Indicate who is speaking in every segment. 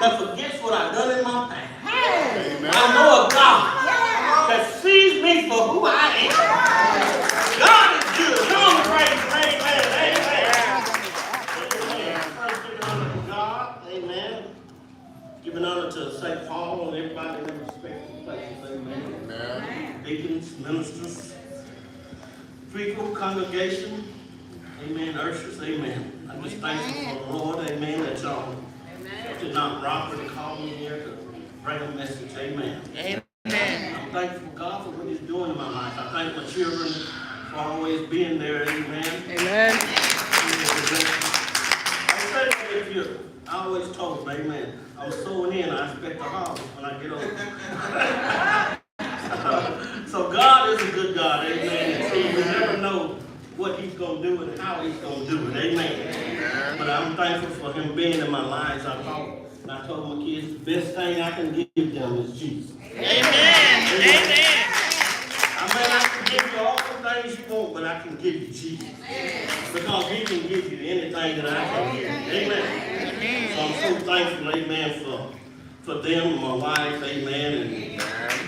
Speaker 1: that forgets what I've done in my past. Amen. I know a God that sees me for who I am. God is good. Come on, praise, amen, amen. First, giving honor to God, amen. Giving honor to St. Paul and everybody in their respective places, amen. Amen. Deacons, ministers, people, congregation, amen, ushers, amen. I'm just thankful for the Lord, amen, that y'all did not robbery call me here to bring a message, amen. Amen. I'm thankful for God for what He's doing in my life. I thank my children for always being there, amen. Amen. I always told them, amen, I'm sowing in, I expect a harvest when I get older. So God is a good God, amen. And so you never know what He's going to do and how He's going to do it, amen. But I'm thankful for Him being in my lives. I told my kids, the best thing I can give them is Jesus. Amen. Amen. I may not can give you all the things you want, but I can give you Jesus. Because He can give you anything that I can give you. Amen. So I'm so thankful, amen, for them, my wife, amen, and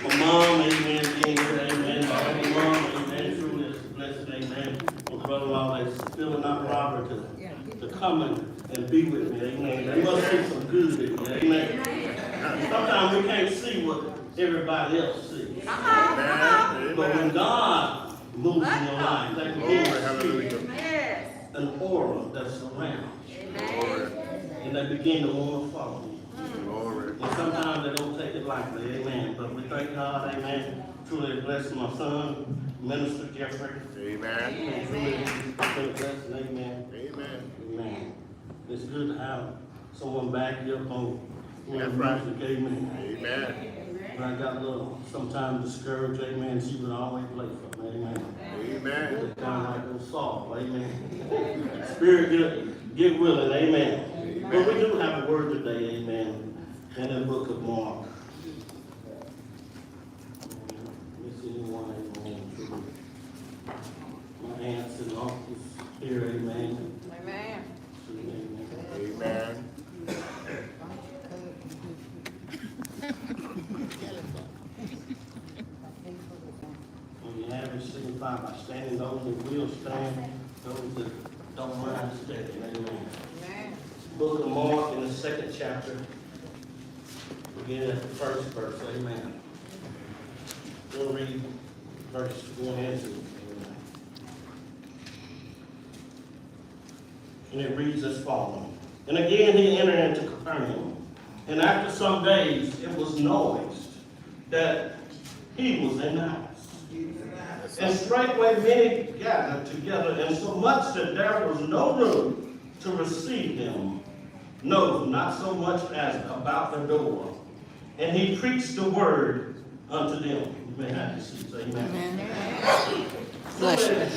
Speaker 1: my mom, amen, being here, amen. My mom, amen, truly is blessed, amen. My brother-in-law is still not Robert to come and be with me, amen. They must see some good in me, amen. Sometimes we can't see what everybody else sees. But when God moves in your life, that begins to see an aura that's around. And they begin to want to follow you. And sometimes they don't take it lightly, amen. But we thank God, amen. Truly bless my son, Minister Jeffrey. Amen. Truly blessed, amen. Amen. Amen. It's good to have someone back here on music, amen. Amen. When I got a little, sometimes discouraged, amen, she would always play for me, amen. Amen. Kind of like a Saul, amen. Spirit get willing, amen. But we do have a word today, amen, in the book of Mark. Miss anyone, amen. My aunts and uncles here, amen. Amen. Amen. When you have it signified by standing, those that will stand, those that don't mind standing. Amen. Book of Mark in the 2nd chapter, begin at the 1st verse. Amen. We'll read verse 1 and 2. And it reads as follows. And again he entered into Capernaum. And after some days it was noised that he was in the house. And straightway many gathered together, and so much that there was no room to receive them. No, not so much as about the door. And he preached the word unto them. You may have your seats. Amen. Bless you.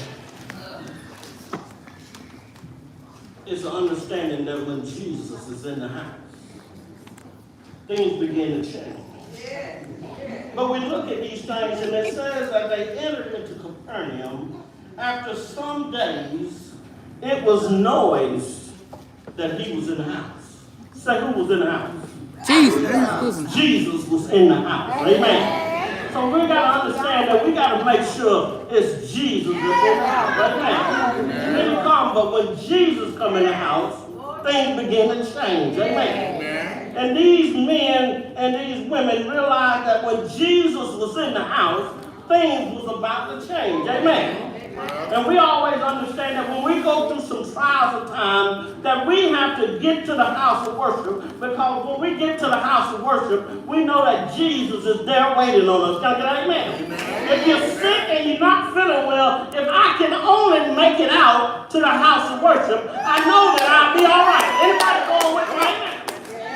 Speaker 1: It's an understanding that when Jesus is in the house, things begin to change. But we look at these things, and it says that they entered into Capernaum. After some days, it was noised that he was in the house. Say, who was in the house? Jesus. Jesus was in the house. Amen. So we got to understand that we got to make sure it's Jesus that's in the house. Amen. They come, but when Jesus come in the house, things begin to change. Amen. And these men and these women realized that when Jesus was in the house, things was about to change. Amen. And we always understand that when we go through some trials of time, that we have to get to the house of worship, because when we get to the house of worship, we know that Jesus is there waiting on us. Can I get amen? If you're sick and you're not feeling well, if I can only make it out to the house of worship, I know that I'll be all right. Anybody going with me right now?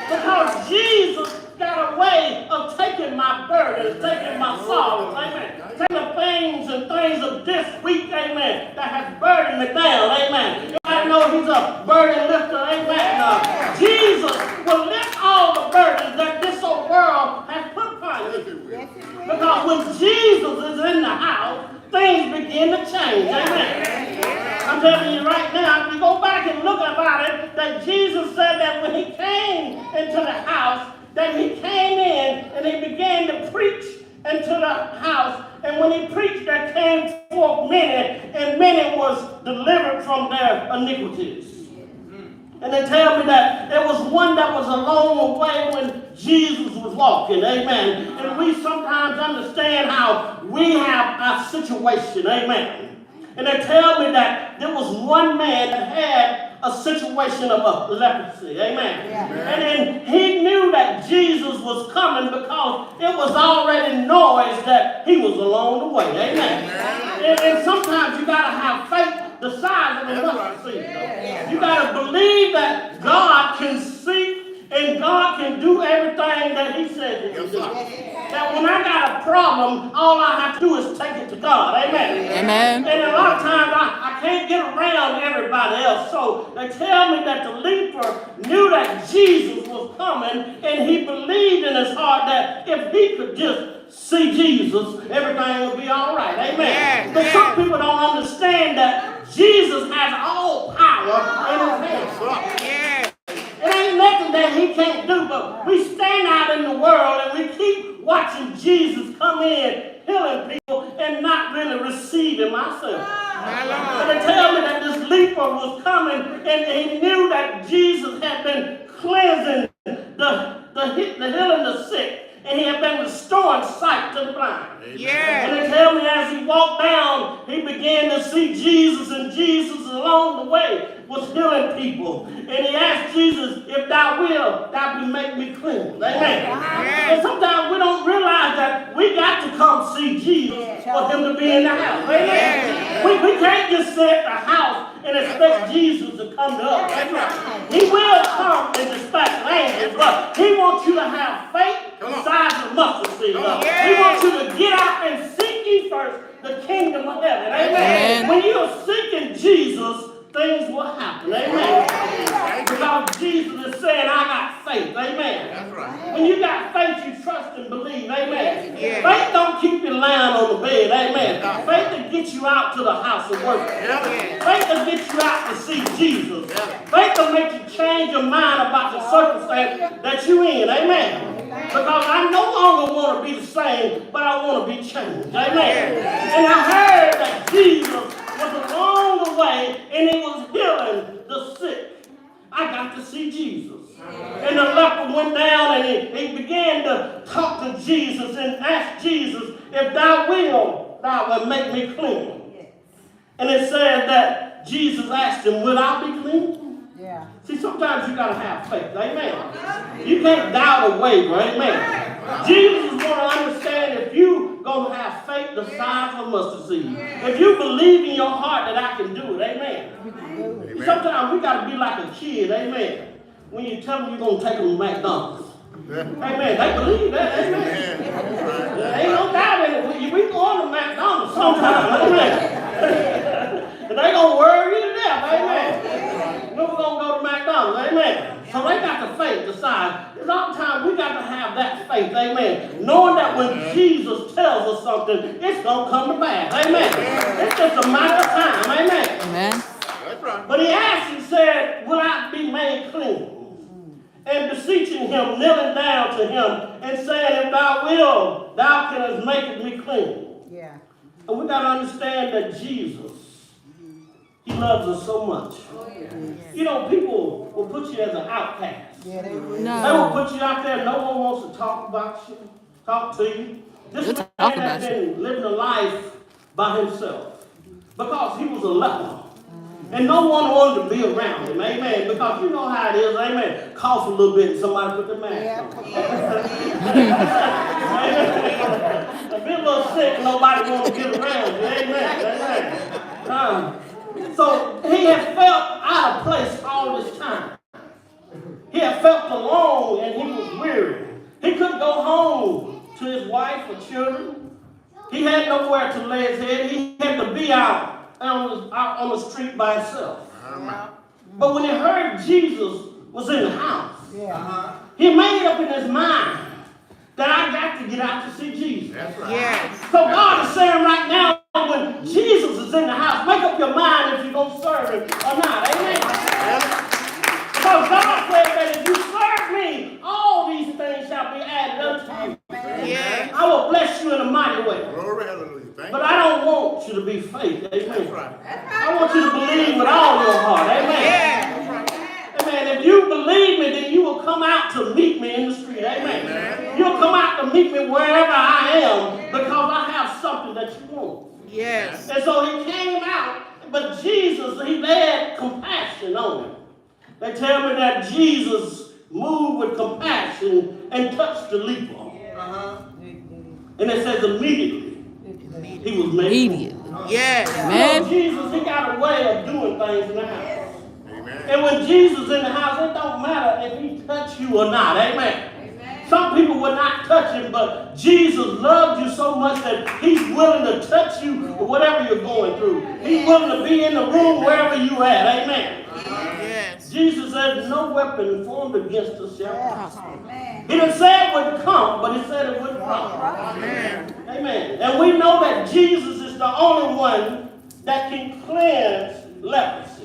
Speaker 1: Because Jesus got a way of taking my burdens, taking my sorrows, amen. Taking the things of this week, amen, that has burdened me down, amen. I know he's a burden lifter, amen. Jesus will lift all the burdens that this old world has put upon you. Because when Jesus is in the house, things begin to change, amen. I'm telling you right now, if you go back and look about it, that Jesus said that when he came into the house, one that was along the way when Jesus was walking, amen. And we sometimes understand how we have a situation, amen. And they tell me that there was one man that had a situation of leprosy, amen. Yeah. And then he knew that Jesus was coming because it was already noise that he was along the way, amen. And sometimes you got to have faith the size of a mustard seed. Yeah. You got to believe that God can see and God can do everything that he said he can do. That when I got a problem, all I have to do is take it to God. Amen. Amen. And a lot of times I can't get around everybody else. So they tell me that the leper knew that Jesus was coming, and he believed in his heart that if he could just see Jesus, everything would be all right. Amen. But some people don't understand that Jesus has all power in his hands. It ain't nothing that he can't do, but we stand out in the world and we keep watching Jesus come in, healing people, and not really receiving myself. And they tell me that this leper was coming, and he knew that Jesus had been cleansing the healing the sick, and he had been restoring sight to the blind. Yeah. And they tell me as he walked down, he began to see Jesus, and Jesus along the way was healing people. And he asked Jesus, if thou will, thou will make me clean. Amen. Yeah. And sometimes we don't realize that we got to come see Jesus for him to be in the house. Amen. Yeah. We can't just sit at the house and expect Jesus to come to us. Right. He will come and dispatch angels, but he wants you to have faith the size of mustard seed. He wants you to get out and seek ye first the kingdom of heaven. Amen. When you're seeking Jesus, things will happen. Amen. Because Jesus is saying, I got faith. Amen. That's right. When you got faith, you trust and believe. Amen. Yeah. Faith don't keep you lying on the bed. Amen. Faith will get you out to the house of worship. Yeah. Faith will get you out to see Jesus. Yeah. Faith will make you change your mind about the circumstance that you're in. Amen. Because I no longer want to be the same, but I want to be changed. Amen. And I heard that Jesus was along the way and he was healing the sick. I got to see Jesus. And the leper went down and he began to talk to Jesus and ask Jesus, if thou will make me clean. And it said that Jesus asked him, will I be clean? Yeah. See, sometimes you got to have faith. Amen. You can't doubt or waver. Amen. Jesus want to understand if you going to have faith the size of a mustard seed. If you believe in your heart that I can do it. Amen. Sometimes we got to be like a kid. Amen. When you tell them you're going to take them to McDonald's. Amen. They believe that. Amen. There ain't no doubt in it. We go to McDonald's sometimes. Amen. And they going to worry you to death. Amen. We're going to go to McDonald's. Amen. So they got the faith to sign. There's all the time we got to have that faith. Amen. Knowing that when Jesus tells us something, it's going to come to pass. Amen. It's just a matter of time. Amen. Amen. That's right. But he asked and said, will I be made clean? And beseeching him, kneeling down to him, and saying, if thou will, thou canst make me clean. Yeah. And we got to understand that Jesus, he loves us so much. Oh, yeah. You know, people will put you as an outcast. Yeah, they will. No. They will put you out there. No one wants to talk about you, talk to you. This man has been living a life by himself because he was a leper. And no one wanted to be around him, amen, because you know how it is, amen. Cough a little bit and somebody put the mask on. Be a little sick, nobody wants to get around you, amen. So he had felt out of place all this time. He had felt alone and he was weary. He couldn't go home to his wife or children. He had nowhere to lay his head. He had to be out on the street by himself. But when he heard Jesus was in the house, he made up in his mind that I got to get out to see Jesus. That's right. Yes. So God is saying right now, when Jesus is in the house, make up your mind if you're going to serve him or not. Amen. Because God said that if you serve me, all these things shall be added unto you. Yes. I will bless you in a mighty way. Glory, hallelujah. But I don't want you to be fake. Amen. That's right. I want you to believe with all your heart. Amen. Yeah. That's right. Amen. If you believe me, then you will come out to meet me in the street. Amen. You'll come out to meet me wherever I am because I have something that you want.
Speaker 2: Yes.
Speaker 1: And so he came out, but Jesus, he had compassion on him. They tell me that Jesus moved with compassion and touched the leper. And it says immediately he was made whole.
Speaker 2: Yes.
Speaker 1: Man. So Jesus, he got a way of doing things in the house. And when Jesus is in the house, it don't matter if he touch you or not. Amen. Some people would not touch him, but Jesus loved you so much that he's willing to touch you whatever you're going through. He's willing to be in the room wherever you at. Amen.
Speaker 2: Yes.
Speaker 1: Jesus said, no weapon formed against us shall prosper. He didn't say it would come, but he said it would prosper. Amen. And we know that Jesus is the only one that can cleanse leprosy.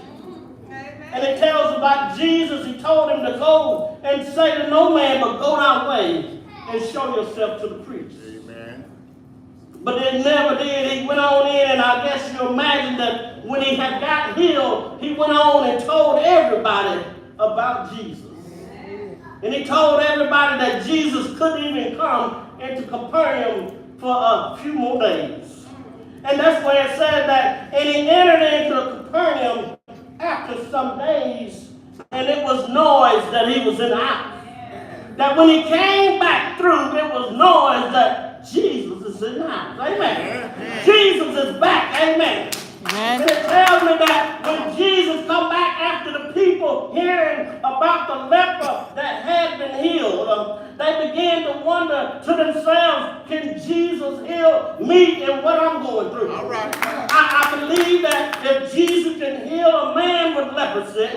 Speaker 1: And it tells about Jesus, he told him to go and say to no man, but go thy way and show yourself to the priest. Amen. But they never did. He went on in, and I guess you imagine that when he had got healed, he went on and told everybody about Jesus. And he told everybody that Jesus couldn't even come into Capernaum for a few more days. And that's where it said that, and he entered into Capernaum after some days, and it was noise that he was in the house. That when he came back through, it was noise that Jesus is in the house. Amen. Jesus is back. Amen. And it tells me that when Jesus come back after the people hearing about the leper that had been healed, they began to wonder to themselves, can Jesus heal me in what I'm going through? All right. I believe that if Jesus can heal a man with leprosy,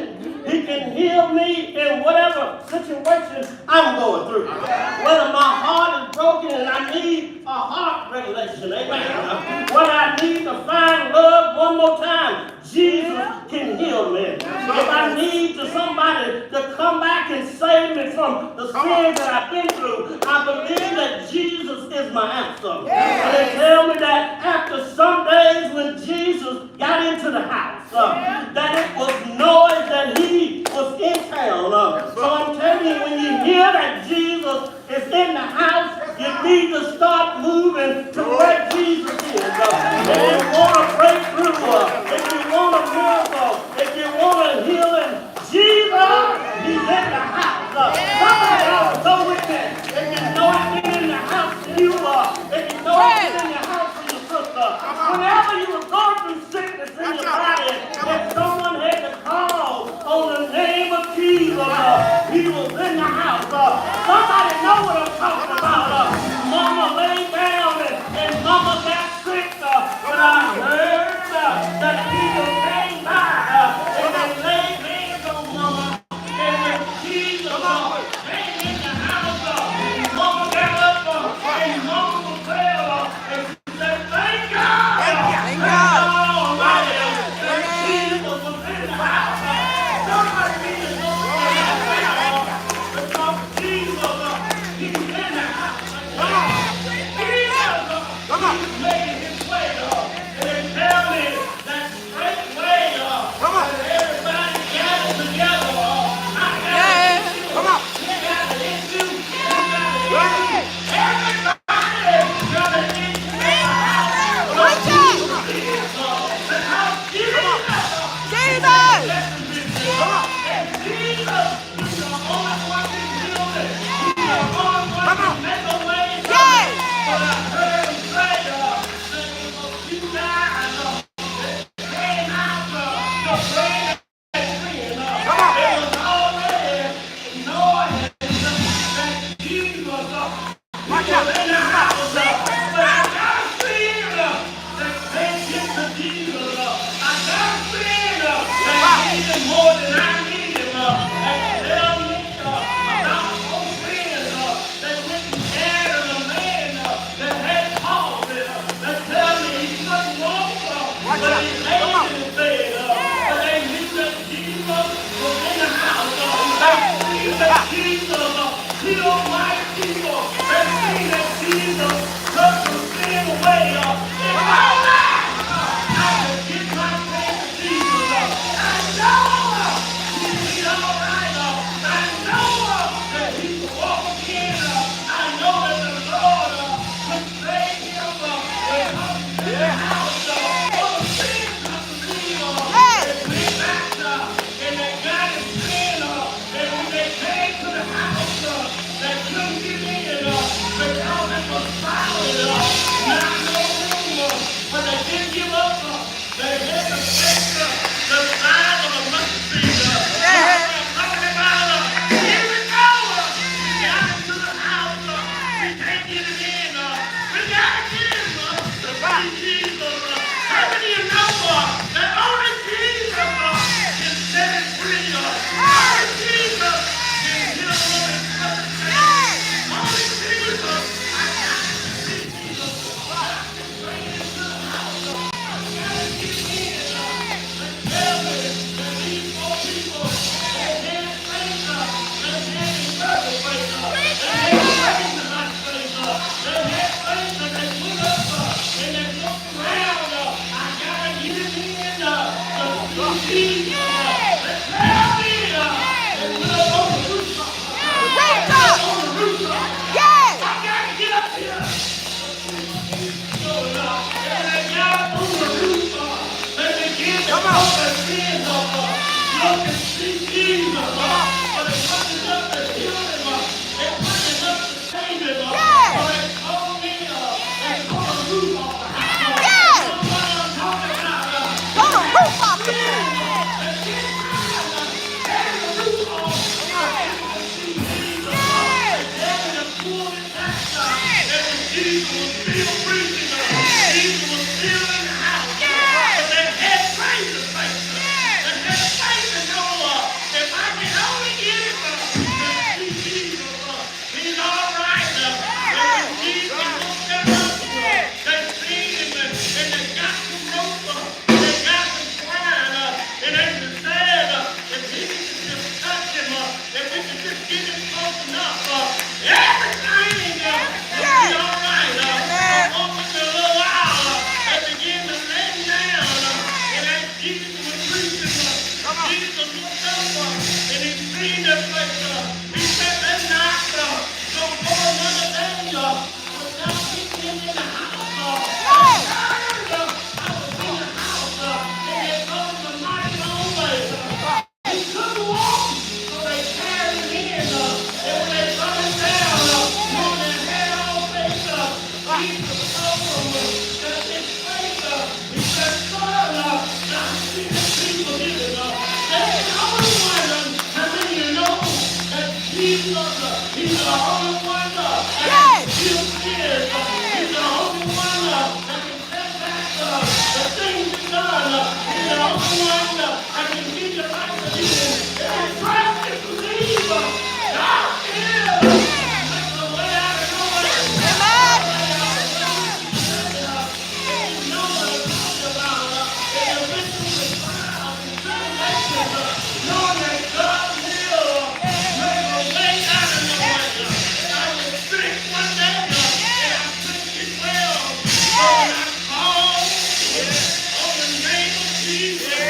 Speaker 1: he can heal me in whatever situation I'm going through. Whether my heart is broken and I need a heart regulation, amen. When I need to find love one more time, Jesus can heal me. If I need somebody to come back and save me from the sins that I've been through, I believe that Jesus is my answer. And they tell me that after some days when Jesus got into the house, that it was noise that he was in town. So I'm telling you, when you hear that Jesus is in the house, you need to start moving to where Jesus is. If you want a breakthrough, if you want a miracle, if you want a healing, Jesus, he's in the house. Somebody else go with me. If you know he's in the house, you are. If you know he's in the house for your sister. Whenever you were going through sickness in your body, if someone had to call on the name of Jesus, he was in the house. Somebody know what I'm talking about. Mama lay down and mama got sick, but I heard that Jesus came by and they laid hands on mama. And when Jesus came in the house, mama got up and mama was there and she said, thank God. Thank God. Almighty. And Jesus was in the house. Somebody needs to know because Jesus, he's in the house. Come on. He's making his way, and they tell me that straight way, that everybody gathered together. Come on. You got an issue. Everybody got an issue in the house. Watch it. The house Jesus. Come on. And Jesus is the only one who heals it. He's the only one who makes a way. But I heard him say, you guys came out to bring that sin. It was already knowing that Jesus was in the house. But I got a fear that they get to Jesus. I got a fear that he needed more than I need him. And tell me about old friends that went and carried a man that had palsy. That tell me he couldn't walk, but he laid in his bed. But they knew that Jesus was in the house. They knew that Jesus healed white people. They knew that Jesus Jesus was still preaching. Jesus was still in the house. But they had faith to faith. They had faith to know if I can only get it to see Jesus, he's all right. And when Jesus looked at us, they seen him and they got some rope, they got some twine, and they just said, if he could just touch him, if we could just get him close enough, everything will be all right. After a little while, they began to lay him down, and as Jesus was preaching, Jesus looked up and he seen that place. He said, "That's not so for another day without getting him in the house." I was in the house, and it goes a mighty long way. He couldn't walk, so they carried him in. And when they brought him down, on their head all face, Jesus told him that his face, he said, "Son, now see the people here. That's the only one. How many of you know that Jesus, he's the only one that can heal tears. He's the only one that can set back the things he's done. He's the only one that can give you life to live. If you trust and believe, God will make a way out of no way. You know what I'm talking about. In the midst of the trials and tribulations, knowing that God will make a way out of no way. I was sick one day, and I couldn't get well. So when I called on the name of Jesus,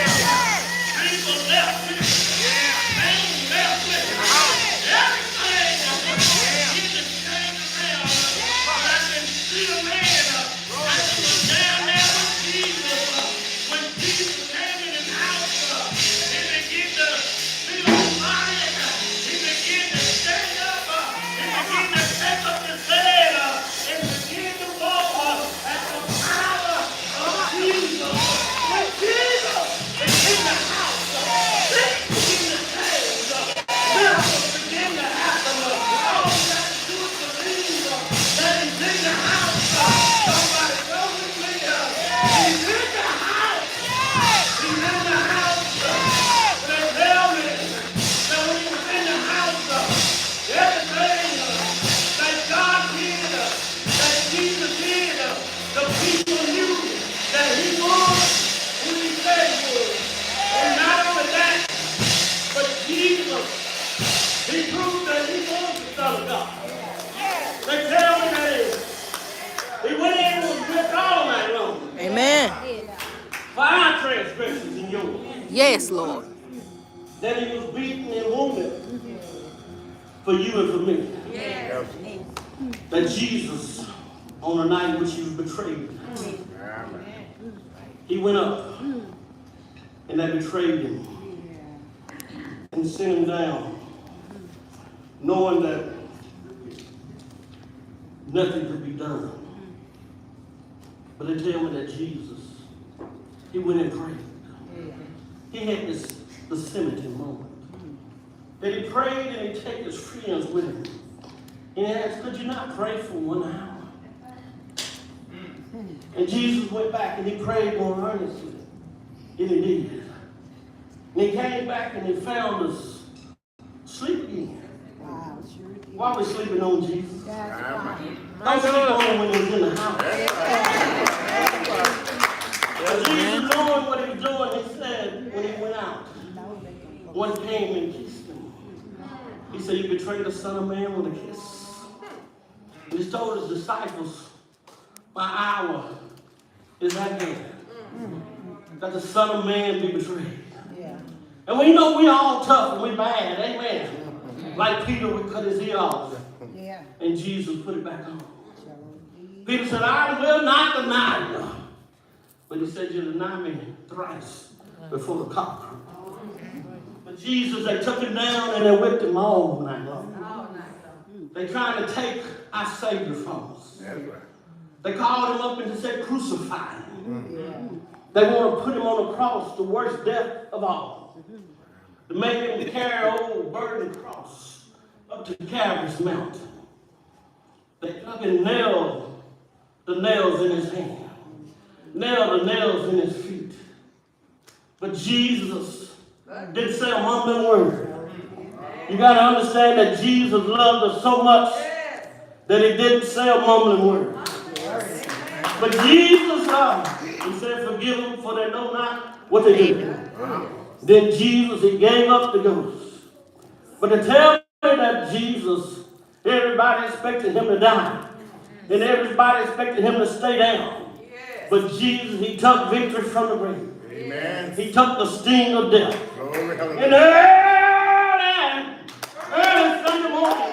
Speaker 1: people left me. Pain left me. Everything getting changed around. But I can see a man. I was down there with Jesus. When Jesus came in his house, he began to feel his body. He began to stand up. He began to take up his bed and begin to walk at the power of Jesus. When Jesus is in the house, things begin to change. Miracles begin to happen. All you got to do is believe that he's in the house. Somebody go with me. He's in the house. He's in the house. They tell me that when he was in the house, everything that God did, that Jesus did, the people knew that he was who he said he was. And not only that, but Jesus, he proved that he was the Son of God. They tell me that he went in and was whipped all night long.
Speaker 2: Amen.
Speaker 1: For our transgressions and yours.
Speaker 2: Yes, Lord.
Speaker 1: That he was beaten and wounded for you and for me.
Speaker 3: Yes.
Speaker 1: That Jesus, on the night which he was betrayed, he went up and they betrayed him and sent him down, knowing that nothing could be done. But they tell me that Jesus, he went and prayed. He had this Gethsemane moment. That he prayed and he took his friends with him. And he asked, could you not pray for 1 hour? And Jesus went back and he prayed more earnestly. And he did. And he came back and he found us sleep again.
Speaker 3: Wow, sure did.
Speaker 1: Why are we sleeping on Jesus?
Speaker 3: That's right.
Speaker 1: Don't sleep on him when he was in the house. But Jesus, knowing what he was doing, he said when he went out, one came and kissed him. He said, you betrayed the Son of Man with a kiss. And he told his disciples, my hour is at hand. That the Son of Man be betrayed.
Speaker 3: Yeah.
Speaker 1: And we know we all tough and we bad, amen. Like Peter would cut his ear off.
Speaker 3: Yeah.
Speaker 1: And Jesus put it back on.
Speaker 3: Sure did.
Speaker 1: Peter said, I will not deny you. But he said, you deny me thrice before the cock crew. But Jesus, they took him down and they whipped him all night long. They tried to take our Savior from us. They called him up and said, crucify him.
Speaker 3: Yeah.
Speaker 1: They want to put him on the cross, the worst death of all. To make him carry an old burden cross up to Calvary's mountain. They took and nailed the nails in his hand, nailed the nails in his feet. But Jesus didn't say a mumbling word. You got to understand that Jesus loved us so much that he didn't say a mumbling word. But Jesus, he said, forgive them for they know not what they do. Then Jesus, he gave up the ghost. But to tell me that Jesus, everybody expected him to die. And everybody expected him to stay down. But Jesus, he took victory from the grave. Amen. He took the sting of death. And early Sunday morning,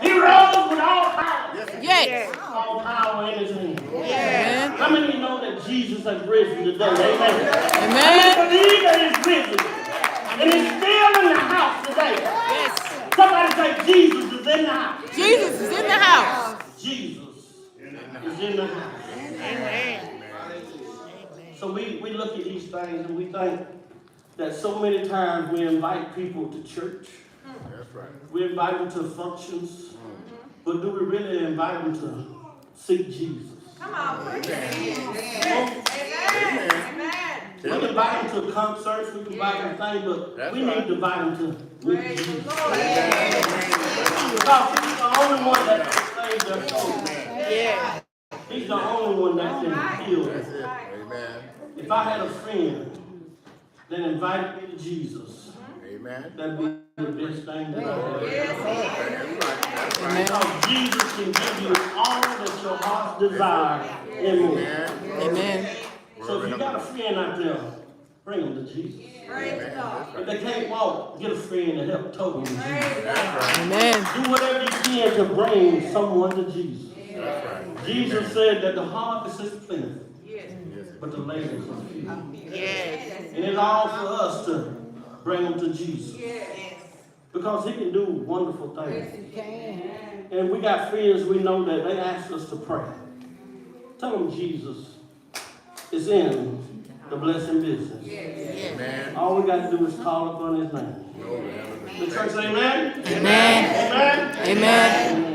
Speaker 1: he rose with all power.
Speaker 2: Yes.
Speaker 1: All power in his hand.
Speaker 2: Yes.
Speaker 1: How many of you know that Jesus has risen today? Amen.
Speaker 2: Amen.
Speaker 1: I believe that he's risen. And he's still in the house today.
Speaker 2: Yes.
Speaker 1: Somebody say Jesus is in the house.
Speaker 2: Jesus is in the house.
Speaker 1: Jesus is in the house.
Speaker 2: Amen.
Speaker 1: So we look at these things and we think that so many times we invite people to church. That's right. We invite them to functions. But do we really invite them to seek Jesus? Come on, preach it. Amen. Amen. We can invite them to concerts, we can invite them to things, but we need to invite them to meet Jesus. Because he's the only one that can save their soul.
Speaker 2: Yeah.
Speaker 1: He's the only one that can heal them.
Speaker 4: Amen.
Speaker 1: If I had a friend that invited me to Jesus,
Speaker 4: Amen.
Speaker 1: that'd be the best thing that I have.
Speaker 2: Amen.
Speaker 1: Because Jesus can give you all that your heart desires and more.
Speaker 2: Amen.
Speaker 1: So if you got a friend out there, bring them to Jesus. If they can't walk, get a friend to help tow them to Jesus.
Speaker 2: Amen.
Speaker 1: Do whatever you can to bring someone to Jesus. Jesus said that the harvest is plentiful, but the laborers are few.
Speaker 2: Yes.
Speaker 1: And it's all for us to bring them to Jesus. Because he can do wonderful things. And we got friends we know that they ask us to pray. Tell them Jesus is in the blessing business.
Speaker 4: Amen.
Speaker 1: All we got to do is call upon his name. The church say amen?
Speaker 2: Amen.
Speaker 1: Amen?
Speaker 2: Amen.